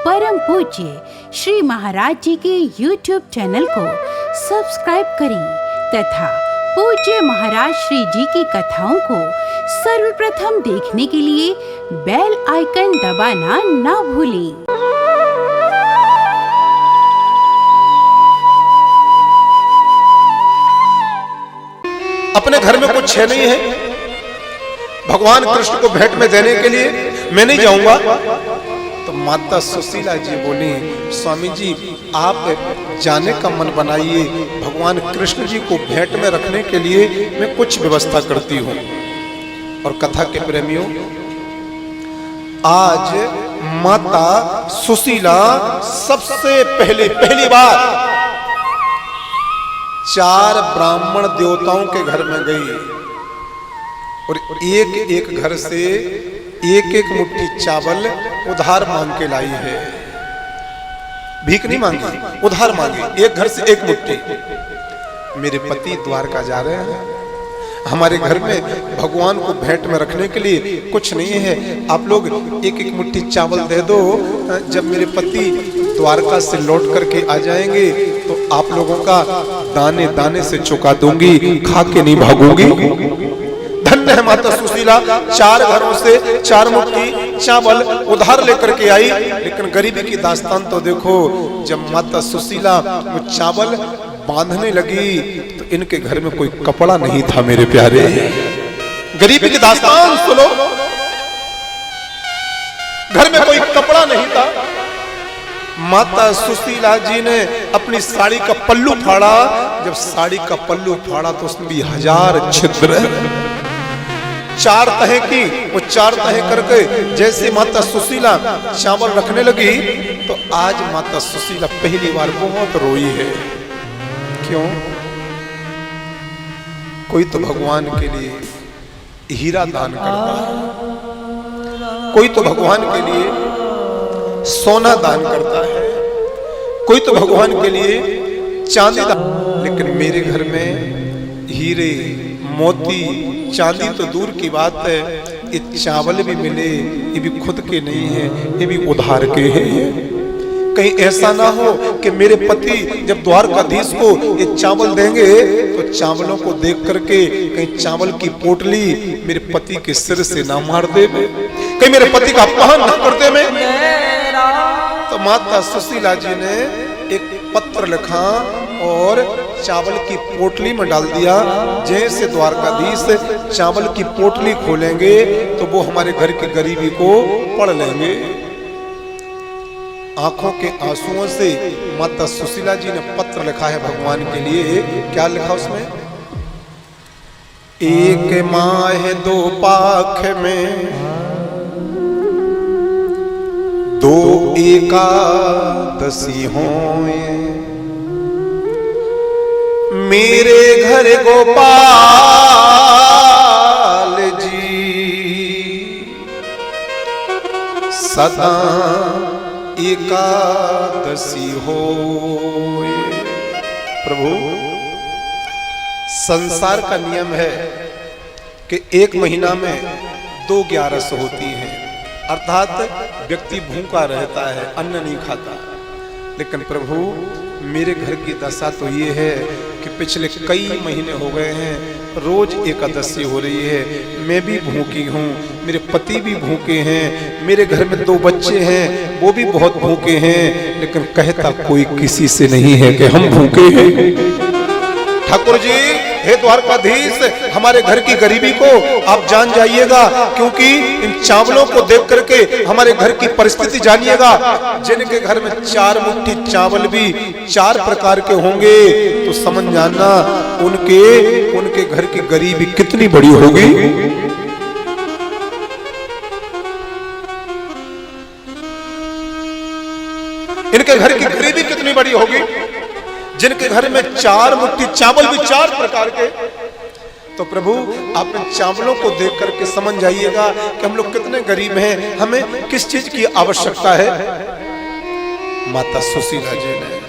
परम पूज्य श्री महाराज जी के YouTube चैनल को सब्सक्राइब करें तथा पूज्य महाराज श्री जी की कथाओं को सर्वप्रथम देखने के लिए बेल आइकन दबाना ना भूलें। अपने घर में कुछ है नहीं है, भगवान कृष्ण को भेंट में देने के लिए मैं नहीं जाऊंगा। तो माता सुशीला जी बोली, स्वामी जी आप जाने का मन बनाइए, भगवान कृष्ण जी को भेंट में रखने के लिए मैं कुछ व्यवस्था करती हूँ। और कथा के प्रेमियों, आज माता सुशीला सबसे पहली बार 4 ब्राह्मण देवताओं के घर में गई और एक घर से एक मुट्ठी चावल उधार मांग के लाई है। भीख नहीं मांगी, उधार मांगी, एक घर से एक मुट्ठी। मेरे पति द्वारका जा रहे हैं, हमारे घर में भगवान को भेंट में रखने के लिए कुछ नहीं है, आप लोग एक मुट्ठी चावल दे दो। जब मेरे पति द्वारका से लौट करके आ जाएंगे तो आप लोगों का दाने दाने से चुका दूंगी, खा के नहीं भागूंगी। धन्य है माता सुशीला, 4 घरों से 4 मुट्ठी चावल उधार लेकर के आई। लेकिन गरीबी की दास्तान तो देखो, जब माता सुशीला वो चावल बांधने लगी तो इनके घर में कोई कपड़ा नहीं था। मेरे प्यारे, गरीबी की दास्तान सुनो, घर में कोई कपड़ा नहीं था। माता सुशीला जी ने अपनी साड़ी का पल्लू फाड़ा। जब साड़ी का पल्लू फाड़ा तो उसमें भी 1000 छिद्र, 4 तहें की। वो 4 तहें करके जैसे माता सुशीला चावल रखने लगी तो आज माता सुशीला पहली बार बहुत रोई है। क्यों? कोई तो भगवान के लिए हीरा दान करता है, कोई तो भगवान के लिए सोना दान करता है, कोई तो भगवान के लिए चांदी दान। लेकिन मेरे घर में हीरे मोती चांदी तो दूर की बात है, ये चावल भी मिले ये भी खुद के नहीं है, ये भी उधार के हैं। कहीं ऐसा ना हो कि मेरे पति जब द्वारकाधीश को ये चावल देंगे तो चावलों को देख करके कहीं चावल की पोटली मेरे पति के सिर से ना मार दे, कहीं मेरे पति का अपमान ना कर दे में। तो माता सुशीला जी ने एक पत्र लिखा और चावल की पोटली में डाल दिया। जैसे द्वारकाधीश चावल की पोटली खोलेंगे तो वो हमारे घर की गरीबी को पढ़ लेंगे। आंखों के आंसुओं से माता सुशीला जी ने पत्र लिखा है भगवान के लिए। क्या लिखा उसमें? 1 माह 2 पाख में 2 एकादशी होए, मेरे घर गोपाल जी सदा एकादशी होए। प्रभु, संसार का नियम है कि 1 महीना में 2 11 होती है, अर्थात व्यक्ति भूखा रहता है, अन्न नहीं खाता। लेकिन प्रभु मेरे घर की दशा तो ये है कि पिछले कई महीने हो गए हैं रोज एकादशी हो रही है, मैं भी भूखी हूँ, मेरे पति भी भूखे हैं, मेरे घर में 2 बच्चे हैं वो भी बहुत भूखे हैं, लेकिन कहता कोई किसी से नहीं है कि हम भूखे हैं। ठाकुर जी, हे द्वारकाधीश, हमारे घर की गरीबी को आप जान जाइएगा, क्योंकि इन चावलों को देख करके हमारे घर की परिस्थिति जानिएगा। जिनके घर में 4 मुट्ठी चावल भी 4 प्रकार के होंगे तो समझ जाना उनके घर की गरीबी कितनी बड़ी होगी। इनके घर की गरीबी कितनी बड़ी होगी। जिनके घर में 4 मुट्ठी चावल भी 4 प्रकार के। तो प्रभु आप इन चावलों को देख करके समझ जाइएगा कि हम लोग कितने गरीब हैं, हमें किस चीज की आवश्यकता है। माता सुशीला जी ने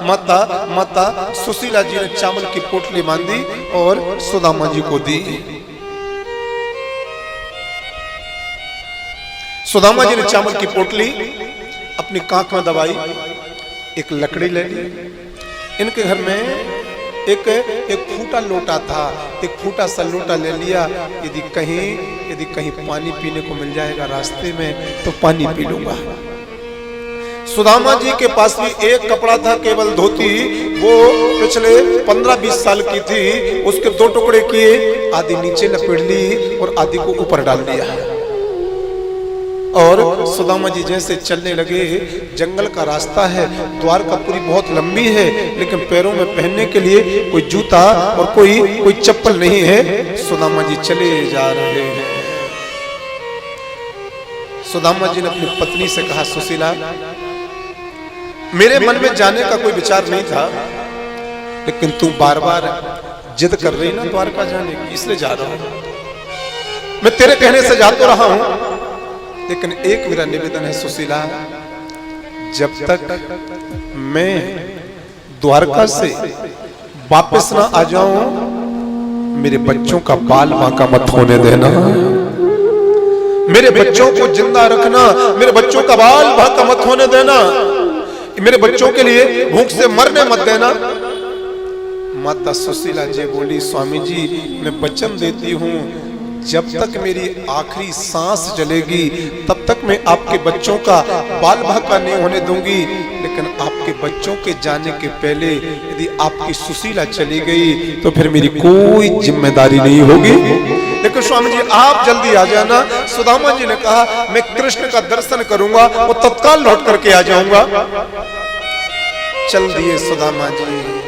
माता सुशीला जी ने चावल की पोटली बांधी और सुदामा जी को दी। सुदामा जी ने चावल की पोटली अपनी कांख में दबाई, एक लकड़ी ले ली। इनके घर में एक फूटा लोटा था, एक फूटा सा लोटा ले लिया। यदि कहीं पानी पीने को मिल जाएगा रास्ते में तो पानी पी लूंगा। सुदामा जी के पास भी एक कपड़ा था, केवल धोती, वो पिछले 15-20 साल की थी। उसके 2 टुकड़े किए, आधी नीचे लपेट ली और आधी को ऊपर डाल दिया। और सुदामा जी जैसे चलने लगे, जंगल का रास्ता है, द्वारकापुरी बहुत लंबी है, लेकिन पैरों में पहनने के लिए कोई जूता और कोई चप्पल नहीं है। सुदामा जी चले जा रहे हैं। सुदामा जी ने अपनी पत्नी से कहा, सुशीला, मेरे मन में जाने का कोई विचार नहीं था, लेकिन तू बार बार जिद कर रही ना द्वारका जाने की, इसलिए जा रहा हूं। मैं तेरे कहने से जा तो रहा हूं, लेकिन एक मेरा निवेदन है सुशीला, जब तक मैं द्वारका से वापस ना आ जाऊं, मेरे बच्चों का बाल बांका मत होने देना। मेरे बच्चों को जिंदा रखना, मेरे बच्चों का बाल बांका मत होने देना। मेरे बच्चों के लिए भूख से मरने मत देना। माता सुशीला जी बोली, स्वामी जी, मैं वचन देती हूं, जब तक मेरी आखिरी सांस चलेगी तब तक मैं आपके बच्चों का बाल बांका नहीं होने दूंगी। लेकिन आपके बच्चों के जाने के पहले यदि आपकी सुशीला चली गई तो फिर मेरी कोई जिम्मेदारी नहीं होगी। लेकिन स्वामी जी आप जल्दी आ जाना। सुदामा जी ने कहा, मैं कृष्ण का दर्शन करूंगा, वो तत्काल लौट करके आ जाऊंगा। चल दिए सुदामा जी।